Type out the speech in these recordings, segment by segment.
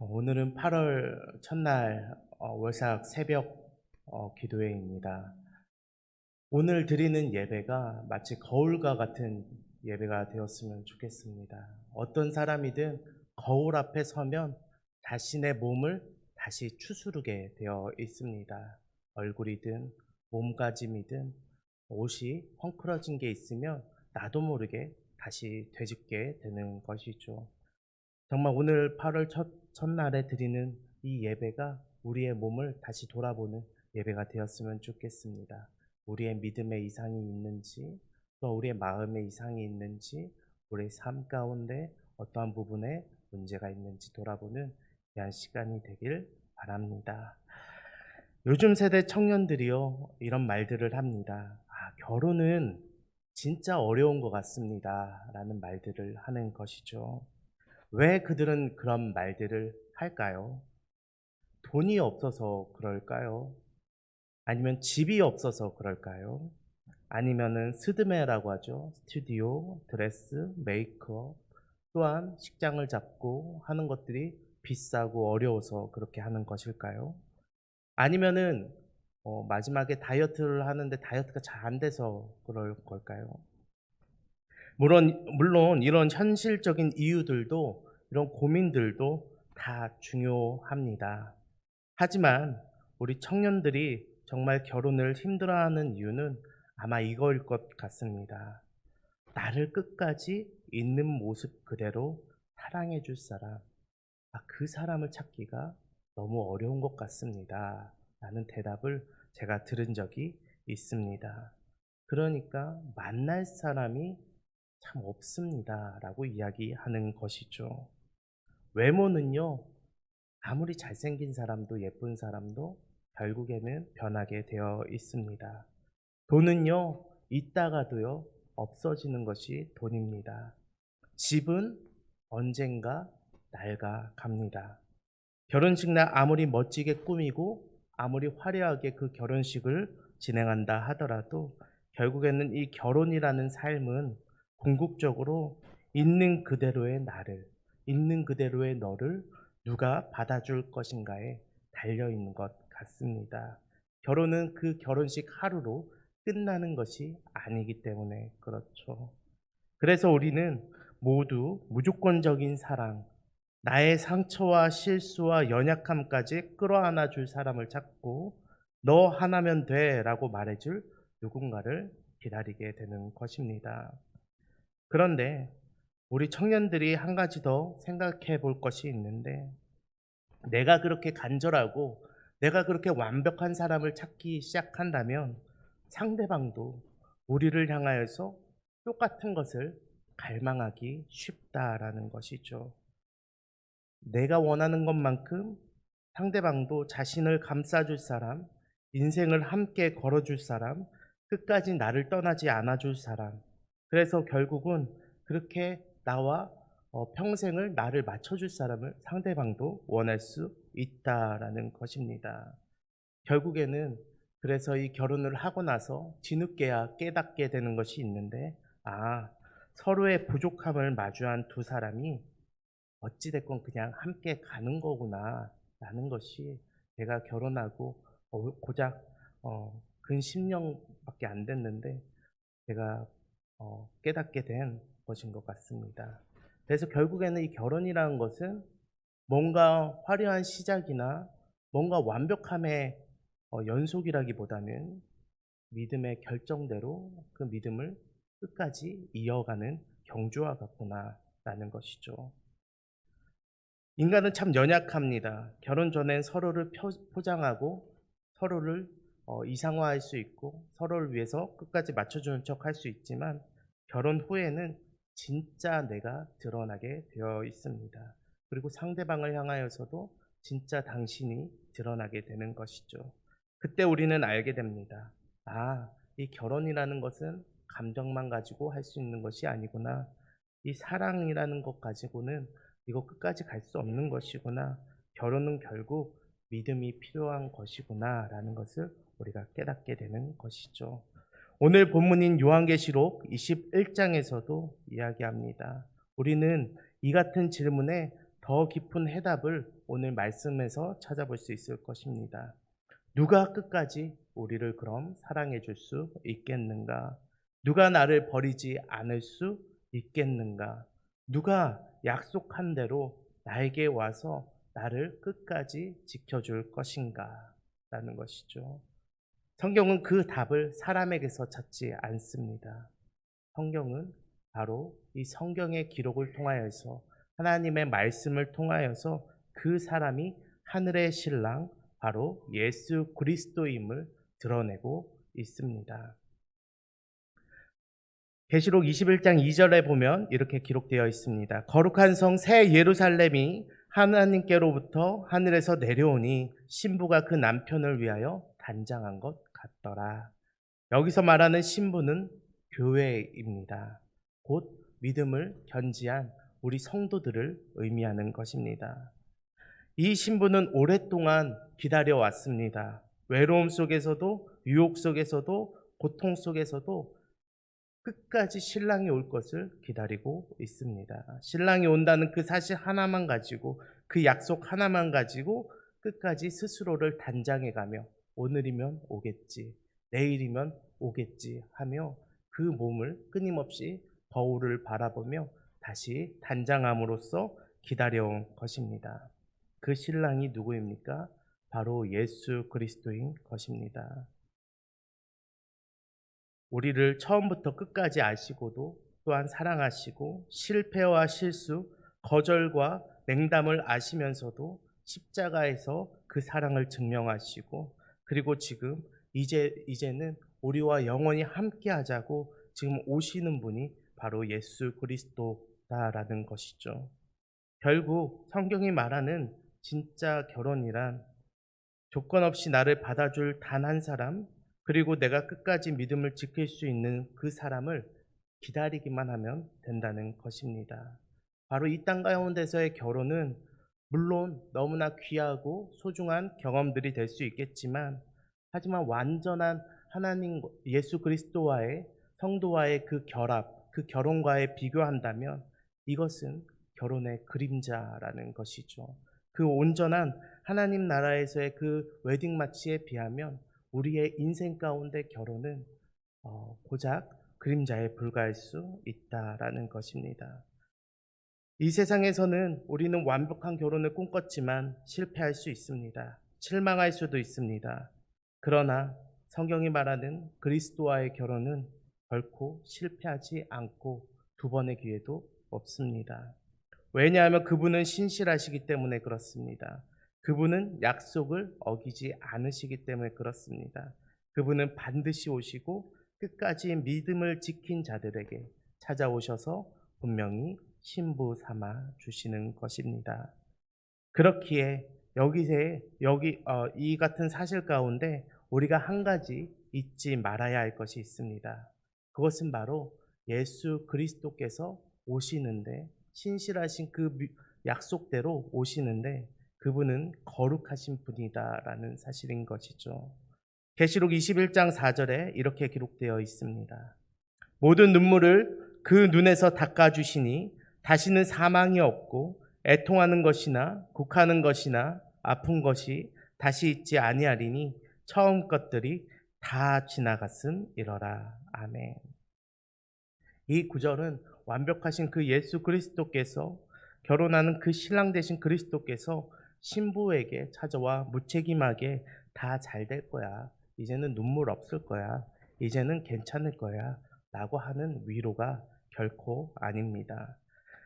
오늘은 8월 첫날 월삭 새벽 기도회입니다. 오늘 드리는 예배가 마치 거울과 같은 예배가 되었으면 좋겠습니다. 어떤 사람이든 거울 앞에 서면 자신의 몸을 다시 추스르게 되어 있습니다. 얼굴이든 몸가짐이든 옷이 헝클어진 게 있으면 나도 모르게 다시 되짚게 되는 것이죠. 정말 오늘 8월 첫날에 드리는 이 예배가 우리의 몸을 다시 돌아보는 예배가 되었으면 좋겠습니다. 우리의 믿음에 이상이 있는지, 또 우리의 마음에 이상이 있는지, 우리의 삶 가운데 어떠한 부분에 문제가 있는지 돌아보는 귀한 시간이 되길 바랍니다. 요즘 세대 청년들이요, 이런 말들을 합니다. 결혼은 진짜 어려운 것 같습니다. 라는 말들을 하는 것이죠. 왜 그들은 그런 말들을 할까요? 돈이 없어서 그럴까요? 아니면 집이 없어서 그럴까요? 아니면은 스드메라고 하죠. 스튜디오, 드레스, 메이크업, 또한 식장을 잡고 하는 것들이 비싸고 어려워서 그렇게 하는 것일까요? 아니면은 마지막에 다이어트를 하는데 다이어트가 잘 안 돼서 그럴 걸까요? 물론 이런 현실적인 이유들도, 이런 고민들도 다 중요합니다. 하지만 우리 청년들이 정말 결혼을 힘들어하는 이유는 아마 이거일 것 같습니다. 나를 끝까지 있는 모습 그대로 사랑해 줄 사람, 그 사람을 찾기가 너무 어려운 것 같습니다. 라는 대답을 제가 들은 적이 있습니다. 그러니까 만날 사람이 참 없습니다. 라고 이야기하는 것이죠. 외모는요, 아무리 잘생긴 사람도 예쁜 사람도 결국에는 변하게 되어 있습니다. 돈은요, 있다가도요, 없어지는 것이 돈입니다. 집은 언젠가 낡아 갑니다. 결혼식 날 아무리 멋지게 꾸미고 아무리 화려하게 그 결혼식을 진행한다 하더라도 결국에는 이 결혼이라는 삶은 궁극적으로 있는 그대로의 나를, 있는 그대로의 너를 누가 받아줄 것인가에 달려있는 것 같습니다. 결혼은 그 결혼식 하루로 끝나는 것이 아니기 때문에 그렇죠. 그래서 우리는 모두 무조건적인 사랑, 나의 상처와 실수와 연약함까지 끌어안아 줄 사람을 찾고 너 하나면 돼 라고 말해줄 누군가를 기다리게 되는 것입니다. 그런데 우리 청년들이 한 가지 더 생각해 볼 것이 있는데, 내가 그렇게 간절하고 내가 그렇게 완벽한 사람을 찾기 시작한다면 상대방도 우리를 향하여서 똑같은 것을 갈망하기 쉽다라는 것이죠. 내가 원하는 것만큼 상대방도 자신을 감싸줄 사람, 인생을 함께 걸어줄 사람, 끝까지 나를 떠나지 않아줄 사람. 그래서 결국은 그렇게 나와 평생을 나를 맞춰줄 사람을 상대방도 원할 수 있다라는 것입니다. 결국에는 그래서 이 결혼을 하고 나서 뒤늦게야 깨닫게 되는 것이 있는데, 서로의 부족함을 마주한 두 사람이 어찌됐건 그냥 함께 가는 거구나 라는 것이 제가 결혼하고 고작 근 10년밖에 안 됐는데 제가 깨닫게 된 것인 것 같습니다. 그래서 결국에는 이 결혼이라는 것은 뭔가 화려한 시작이나 뭔가 완벽함의 연속이라기보다는 믿음의 결정대로 그 믿음을 끝까지 이어가는 경주와 같구나라는 것이죠. 인간은 참 연약합니다. 결혼 전엔 서로를 포장하고 서로를 이상화할 수 있고 서로를 위해서 끝까지 맞춰주는 척 할 수 있지만 결혼 후에는 진짜 내가 드러나게 되어 있습니다. 그리고 상대방을 향하여서도 진짜 당신이 드러나게 되는 것이죠. 그때 우리는 알게 됩니다. 이 결혼이라는 것은 감정만 가지고 할 수 있는 것이 아니구나. 이 사랑이라는 것 가지고는 이거 끝까지 갈 수 없는 것이구나. 결혼은 결국 믿음이 필요한 것이구나 라는 것을 우리가 깨닫게 되는 것이죠. 오늘 본문인 요한계시록 21장에서도 이야기합니다. 우리는 이 같은 질문에 더 깊은 해답을 오늘 말씀에서 찾아볼 수 있을 것입니다. 누가 끝까지 우리를 그럼 사랑해 줄 수 있겠는가? 누가 나를 버리지 않을 수 있겠는가? 누가 약속한 대로 나에게 와서 나를 끝까지 지켜줄 것인가? 라는 것이죠. 성경은 그 답을 사람에게서 찾지 않습니다. 성경은 바로 이 성경의 기록을 통하여서 하나님의 말씀을 통하여서 그 사람이 하늘의 신랑 바로 예수 그리스도임을 드러내고 있습니다. 계시록 21장 2절에 보면 이렇게 기록되어 있습니다. 거룩한 성 새 예루살렘이 하나님께로부터 하늘에서 내려오니 신부가 그 남편을 위하여 단장한 것 같더라. 여기서 말하는 신부는 교회입니다. 곧 믿음을 견지한 우리 성도들을 의미하는 것입니다. 이 신부는 오랫동안 기다려왔습니다. 외로움 속에서도 유혹 속에서도 고통 속에서도 끝까지 신랑이 올 것을 기다리고 있습니다. 신랑이 온다는 그 사실 하나만 가지고, 그 약속 하나만 가지고 끝까지 스스로를 단장해가며 오늘이면 오겠지, 내일이면 오겠지 하며 그 몸을 끊임없이 거울을 바라보며 다시 단장함으로써 기다려온 것입니다. 그 신랑이 누구입니까? 바로 예수 그리스도인 것입니다. 우리를 처음부터 끝까지 아시고도 또한 사랑하시고 실패와 실수, 거절과 냉담을 아시면서도 십자가에서 그 사랑을 증명하시고, 그리고 지금 이제는 우리와 영원히 함께 하자고 지금 오시는 분이 바로 예수 그리스도다라는 것이죠. 결국 성경이 말하는 진짜 결혼이란 조건 없이 나를 받아줄 단 한 사람, 그리고 내가 끝까지 믿음을 지킬 수 있는 그 사람을 기다리기만 하면 된다는 것입니다. 바로 이 땅 가운데서의 결혼은 물론 너무나 귀하고 소중한 경험들이 될 수 있겠지만, 하지만 완전한 하나님 예수 그리스도와의 성도와의 그 결합, 그 결혼과의 비교한다면 이것은 결혼의 그림자라는 것이죠. 그 온전한 하나님 나라에서의 그 웨딩 마치에 비하면 우리의 인생 가운데 결혼은 고작 그림자에 불과할 수 있다라는 것입니다. 이 세상에서는 우리는 완벽한 결혼을 꿈꿨지만 실패할 수 있습니다. 실망할 수도 있습니다. 그러나 성경이 말하는 그리스도와의 결혼은 결코 실패하지 않고 두 번의 기회도 없습니다. 왜냐하면 그분은 신실하시기 때문에 그렇습니다. 그분은 약속을 어기지 않으시기 때문에 그렇습니다. 그분은 반드시 오시고 끝까지 믿음을 지킨 자들에게 찾아오셔서 분명히 신부 삼아 주시는 것입니다. 그렇기에 이 같은 사실 가운데 우리가 한 가지 잊지 말아야 할 것이 있습니다. 그것은 바로 예수 그리스도께서 오시는데, 신실하신 그 약속대로 오시는데 그분은 거룩하신 분이다라는 사실인 것이죠. 계시록 21장 4절에 이렇게 기록되어 있습니다. 모든 눈물을 그 눈에서 닦아주시니 다시는 사망이 없고 애통하는 것이나 곡하는 것이나 아픈 것이 다시 있지 아니하리니 처음 것들이 다 지나갔음이러라. 아멘. 이 구절은 완벽하신 그 예수 그리스도께서, 결혼하는 그 신랑 되신 그리스도께서 신부에게 찾아와 무책임하게 다 잘 될 거야, 이제는 눈물 없을 거야, 이제는 괜찮을 거야 라고 하는 위로가 결코 아닙니다.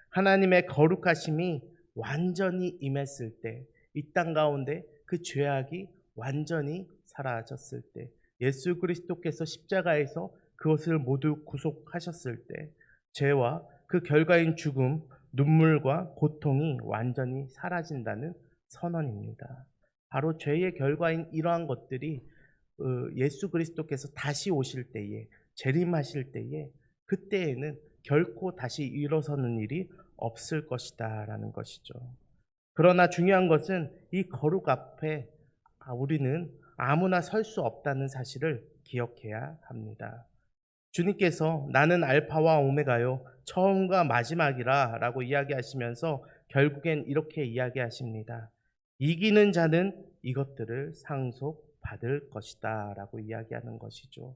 하나님의 거룩하심이 완전히 임했을 때, 이 땅 가운데 그 죄악이 완전히 사라졌을 때, 예수 그리스도께서 십자가에서 그것을 모두 구속하셨을 때 죄와 그 결과인 죽음, 눈물과 고통이 완전히 사라진다는 선언입니다. 바로 죄의 결과인 이러한 것들이 예수 그리스도께서 다시 오실 때에, 재림하실 때에, 그때에는 결코 다시 일어서는 일이 없을 것이다 라는 것이죠. 그러나 중요한 것은 이 거룩 앞에 우리는 아무나 설 수 없다는 사실을 기억해야 합니다. 주님께서 나는 알파와 오메가요 처음과 마지막이라 라고 이야기하시면서 결국엔 이렇게 이야기하십니다. 이기는 자는 이것들을 상속받을 것이다 라고 이야기하는 것이죠.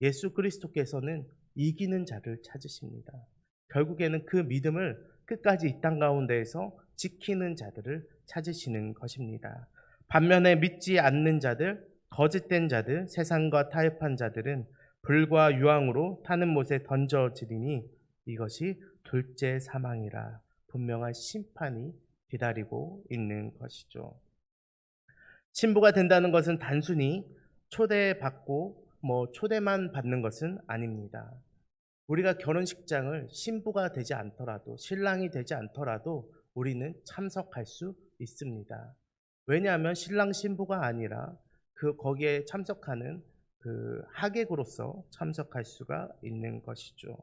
예수 그리스도께서는 이기는 자를 찾으십니다. 결국에는 그 믿음을 끝까지 이 땅 가운데에서 지키는 자들을 찾으시는 것입니다. 반면에 믿지 않는 자들, 거짓된 자들, 세상과 타협한 자들은 불과 유황으로 타는 못에 던져지리니 이것이 둘째 사망이라 분명한 심판이 기다리고 있는 것이죠. 신부가 된다는 것은 단순히 초대받고 초대만 받는 것은 아닙니다. 우리가 결혼식장을 신부가 되지 않더라도 신랑이 되지 않더라도 우리는 참석할 수 있습니다. 왜냐하면 신랑 신부가 아니라 거기에 참석하는 그 하객으로서 참석할 수가 있는 것이죠.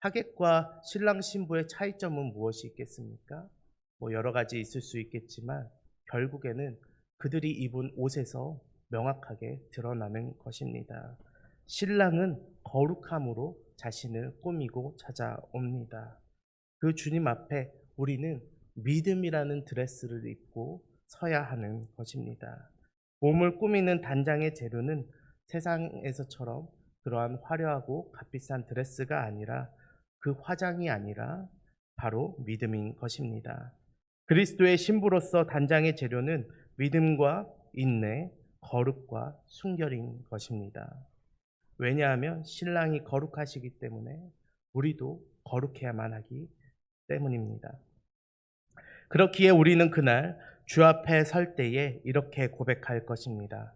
하객과 신랑 신부의 차이점은 무엇이 있겠습니까? 여러 가지 있을 수 있겠지만 결국에는 그들이 입은 옷에서 명확하게 드러나는 것입니다. 신랑은 거룩함으로 자신을 꾸미고 찾아옵니다. 그 주님 앞에 우리는 믿음이라는 드레스를 입고 서야 하는 것입니다. 몸을 꾸미는 단장의 재료는 세상에서처럼 그러한 화려하고 값비싼 드레스가 아니라 그 화장이 아니라 바로 믿음인 것입니다. 그리스도의 신부로서 단장의 재료는 믿음과 인내, 거룩과 순결인 것입니다. 왜냐하면 신랑이 거룩하시기 때문에 우리도 거룩해야만 하기 때문입니다. 그렇기에 우리는 그날 주 앞에 설 때에 이렇게 고백할 것입니다.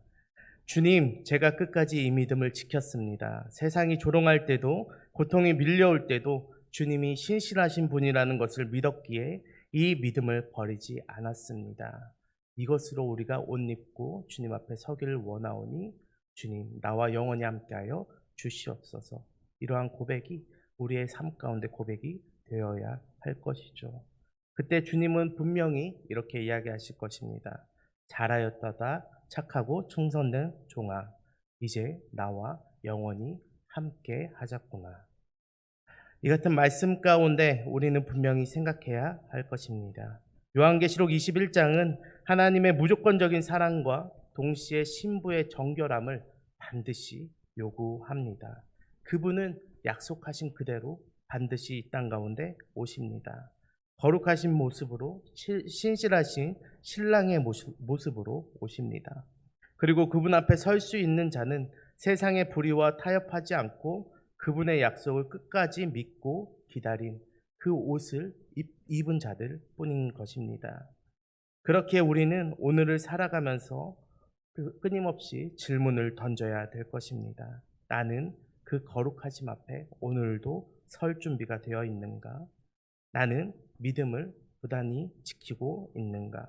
주님, 제가 끝까지 이 믿음을 지켰습니다. 세상이 조롱할 때도 고통이 밀려올 때도 주님이 신실하신 분이라는 것을 믿었기에 이 믿음을 버리지 않았습니다. 이것으로 우리가 옷 입고 주님 앞에 서기를 원하오니 주님 나와 영원히 함께하여 주시옵소서. 이러한 고백이 우리의 삶 가운데 고백이 되어야 할 것이죠. 그때 주님은 분명히 이렇게 이야기하실 것입니다. 잘하였다다 착하고 충성된 종아, 이제 나와 영원히 함께 하자꾸나. 이 같은 말씀 가운데 우리는 분명히 생각해야 할 것입니다. 요한계시록 21장은 하나님의 무조건적인 사랑과 동시에 신부의 정결함을 반드시 요구합니다. 그분은 약속하신 그대로 반드시 이 땅 가운데 오십니다. 거룩하신 모습으로 신실하신 신랑의 모습으로 오십니다. 그리고 그분 앞에 설 수 있는 자는 세상의 불의와 타협하지 않고 그분의 약속을 끝까지 믿고 기다린 그 옷을 입은 자들 뿐인 것입니다. 그렇게 우리는 오늘을 살아가면서 끊임없이 질문을 던져야 될 것입니다. 나는 그 거룩하심 앞에 오늘도 설 준비가 되어 있는가? 나는 믿음을 부단히 지키고 있는가?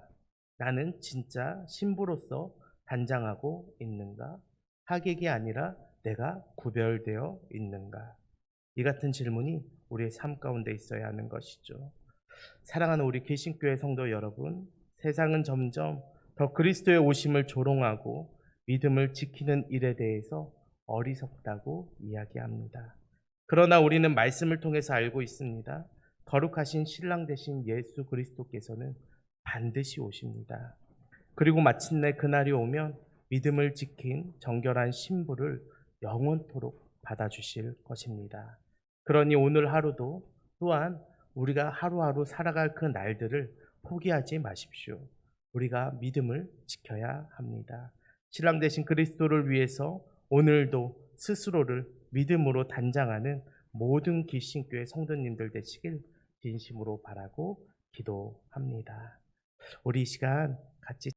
나는 진짜 신부로서 단장하고 있는가? 하객이 아니라 내가 구별되어 있는가? 이 같은 질문이 우리의 삶 가운데 있어야 하는 것이죠. 사랑하는 우리 개신교회 성도 여러분, 세상은 점점 더 그리스도의 오심을 조롱하고 믿음을 지키는 일에 대해서 어리석다고 이야기합니다. 그러나 우리는 말씀을 통해서 알고 있습니다. 거룩하신 신랑 되신 예수 그리스도께서는 반드시 오십니다. 그리고 마침내 그날이 오면 믿음을 지킨 정결한 신부를 영원토록 받아주실 것입니다. 그러니 오늘 하루도 또한 우리가 하루하루 살아갈 그 날들을 포기하지 마십시오. 우리가 믿음을 지켜야 합니다. 신랑 되신 그리스도를 위해서 오늘도 스스로를 믿음으로 단장하는 모든 기신교회 성도님들 되시길 진심으로 바라고 기도합니다. 우리 이 시간 같이